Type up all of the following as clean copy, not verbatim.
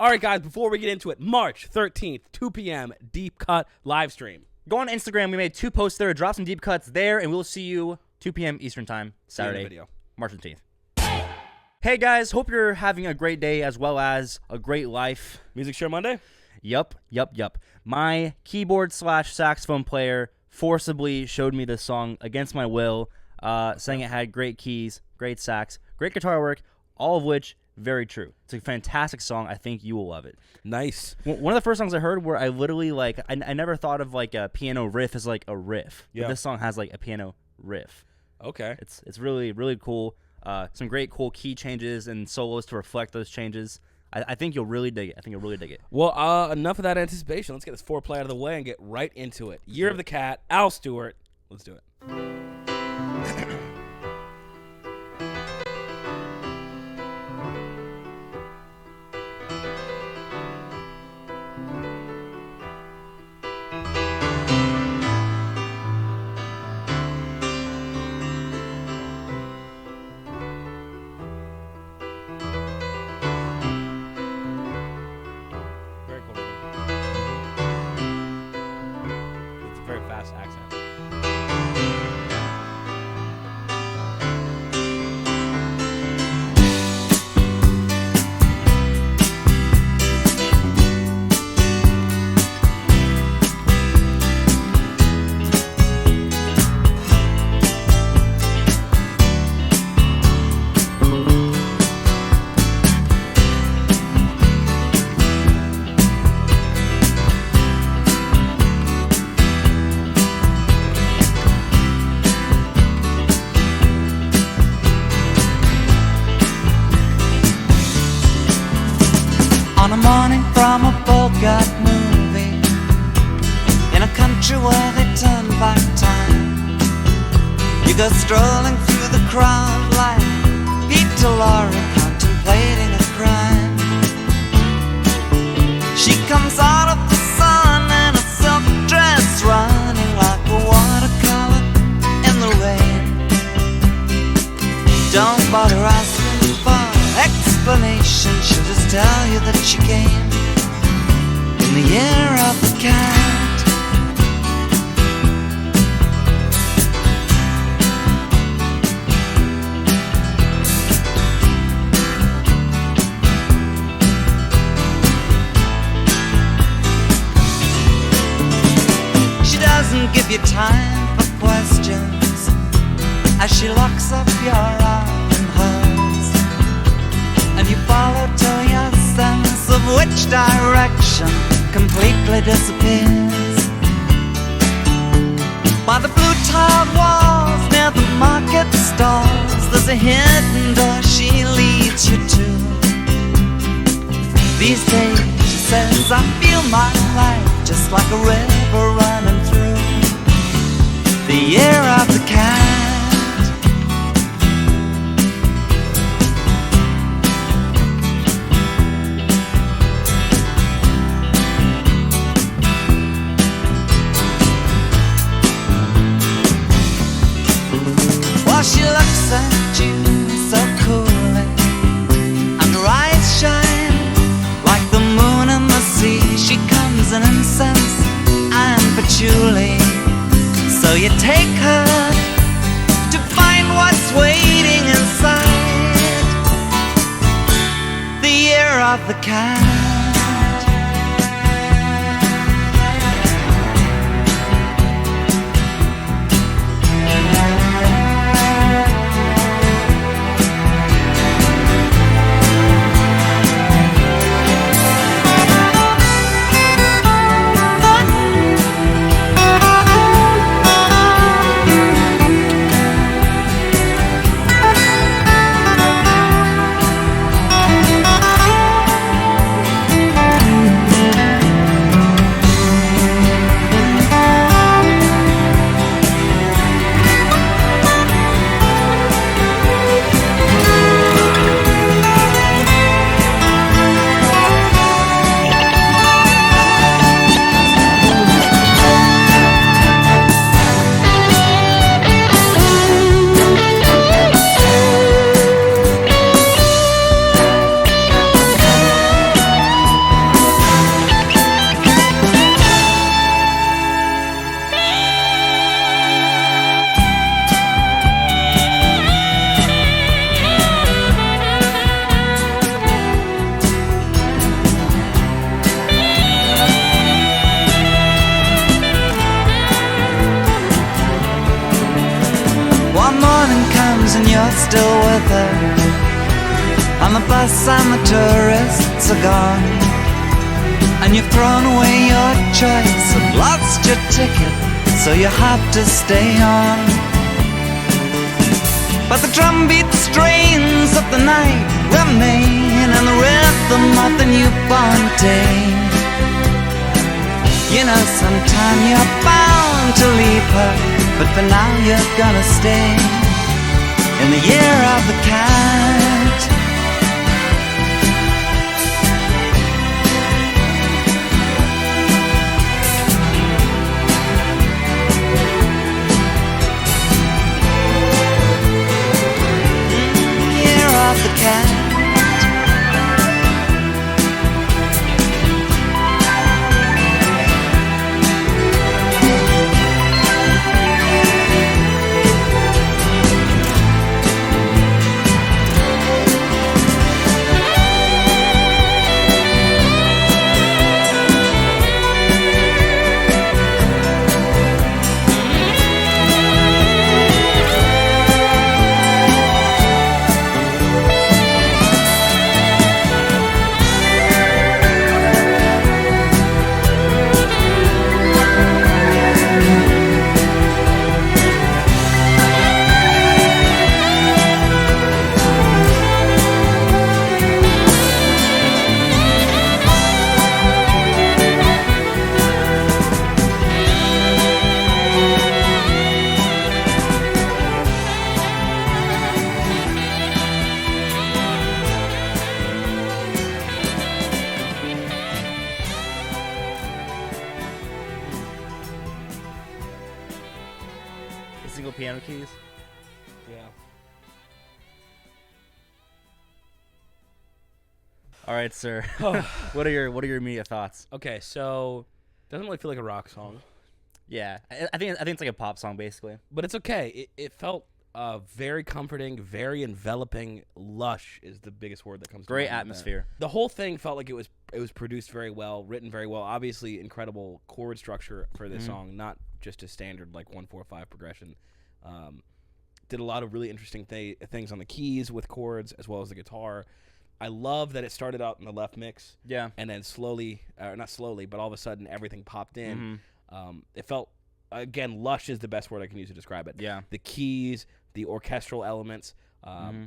All right, guys, before we get into it, March 13th, 2 p.m., Deep Cut live stream. Go on Instagram. We made 2 posts there. Drop some deep cuts there, and we'll see you 2 p.m. Eastern Time, Saturday, Video. March 15th. Hey, guys. Hope you're having a great day as well as a great life. Music Share Monday? Yup. My keyboard/saxophone player forcibly showed me this song against my will, saying it had great keys, great sax, great guitar work, all of which very true. It's a fantastic song. I think you will love it. Nice. One of the first songs I heard where I literally I never thought of like a piano riff as like a riff. Yeah. But this song has like a piano riff. Okay. It's really, really cool. Some great cool key changes and solos to reflect those changes. I think you'll really dig it. Well, enough of that anticipation. Let's get this foreplay out of the way and get right into it. Year of the Cat, Al Stewart. Let's do it. Very cool. It's a very fast accent. On a morning from a Bogart movie, in a country where they turn back time, you go strolling through the crowd like Peter Lorre contemplating a crime. She comes out of the sun in a silk dress, running like a watercolor in the rain. Don't bother asking for explanation, she'll just tell you that she came in the year of the cat. She doesn't give you time for questions as she locks up your arm in hers, and you follow till your sense of which direction completely disappears. By the blue tiled walls near the market stalls, there's a hidden door she leads you to. These days, she says, I feel my life just like a river running through the year of the cat. She looks at you so coolly, and her eyes shine like the moon and the sea. She comes in incense and patchouli, so you take her to find what's waiting inside the year of the cat. and you're still with her. On the bus and the tourists are gone, and you've thrown away your choice and lost your ticket, so you have to stay on. But the drumbeat strains of the night remain, and the rhythm of the newborn day. You know, sometime you're bound to leave her, but for now you're gonna stay in the year of the cat. Year of the cat. Single piano keys. Yeah. All right, sir. What are your immediate thoughts? Okay, so doesn't really feel like a rock song, Yeah, I think it's like a pop song basically. but it's okay. It felt very comforting, very enveloping. Lush is the biggest word that comes to Great mind with that. atmosphere. The whole thing felt like it was produced very well, written very well. Obviously, incredible chord structure for this song, not just a standard like 1-4-5 progression. Did a lot of really interesting things on the keys with chords as well as the guitar. I love that it started out in the left mix, Yeah. and then slowly, not slowly, but all of a sudden everything popped in. It felt, again, lush is the best word I can use to describe it. Yeah. The keys, the orchestral elements,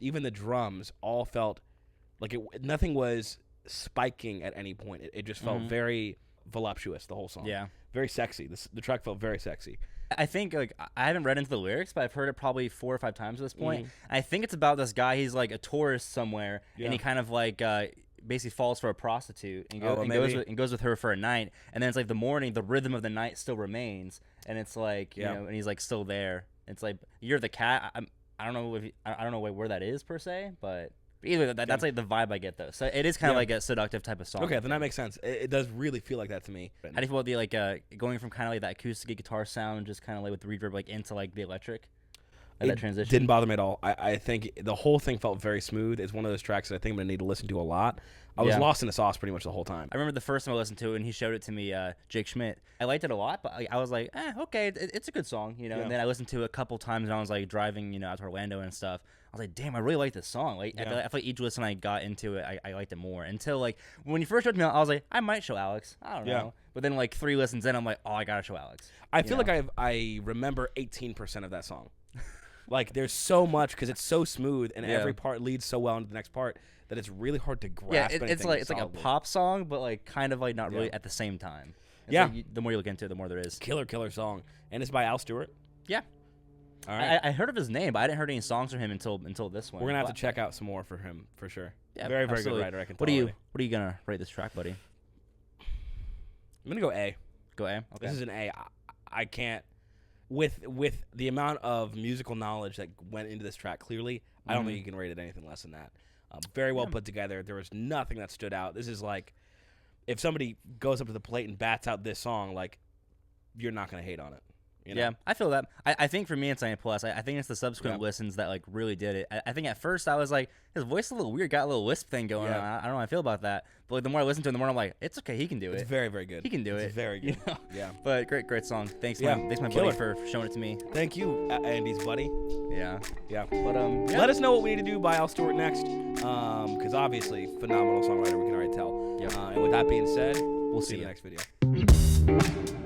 even the drums all felt like nothing was spiking at any point. It just felt very voluptuous, the whole song. Yeah. Very sexy. The track felt very sexy. I think like I haven't read into the lyrics, but I've heard it probably 4 or 5 times at this point. I think it's about this guy. He's like a tourist somewhere, and he kind of like basically falls for a prostitute and, goes with her for a night. And then it's like the morning, the rhythm of the night still remains, and it's like you know, and he's like still there. It's like you're the cat. I don't know I don't know where that is per se, but either that's like the vibe I get though. So it is kind of like a seductive type of song. Okay, then that makes sense. It does really feel like that to me. How do you feel about the like going from kind of like that acoustic guitar sound, just kind of like with the reverb, like into like the electric? Like that transition didn't bother me at all. I think the whole thing felt very smooth. It's one of those tracks that I think I'm gonna need to listen to a lot. I was lost in the sauce pretty much the whole time. I remember the first time I listened to it, and he showed it to me, Jake Schmidt. I liked it a lot, but I was like, okay, it's a good song, you know. And then I listened to it a couple times, and I was like driving, you know, out to Orlando and stuff. I was like, damn, I really like this song. Like, I feel like each listen I got into it, I liked it more. Until like when you first showed me, I was like, I might show Alex. I don't know. But then like 3 listens in, I'm like, oh, I gotta show Alex. I feel like I remember 18% of that song. Like there's so much because it's so smooth and every part leads so well into the next part that it's really hard to grasp. Yeah, it's like a pop song, but like kind of like not really at the same time. It's like the more you look into it, the more there is. Killer song, and it's by Al Stewart. Yeah. All right. I heard of his name, but I didn't heard any songs from him until this one. We're gonna have to check out some more for him for sure. Yeah, very absolutely. good writer. I can tell. What are you gonna rate this track, buddy? I'm gonna go A. Go A. Okay. This is an A. I can't. With the amount of musical knowledge that went into this track, clearly, I don't think you can rate it anything less than that. Very well put together. There was nothing that stood out. This is like, if somebody goes up to the plate and bats out this song, like, you're not going to hate on it. You know? Yeah, I feel that. I think for me it's a plus. I think it's the subsequent Yeah. listens that like really did it. I think at first I was like, his voice is a little weird, got a little lisp thing going Yeah. on. I don't know how I feel about that. But like, the more I listen to it, the more I'm like, it's okay, he can do It's it. very, very good. He can do It's it. very good. You know? Yeah. But great song. Thanks, Yeah, my buddy killer. for showing it to me. Thank you, Andy's buddy. Yeah. Yeah. But yeah. Let us know what we need to do by Al Stewart next, because obviously phenomenal songwriter. We can already tell. Yep. And with that being said, we'll see See you in ya. the next video.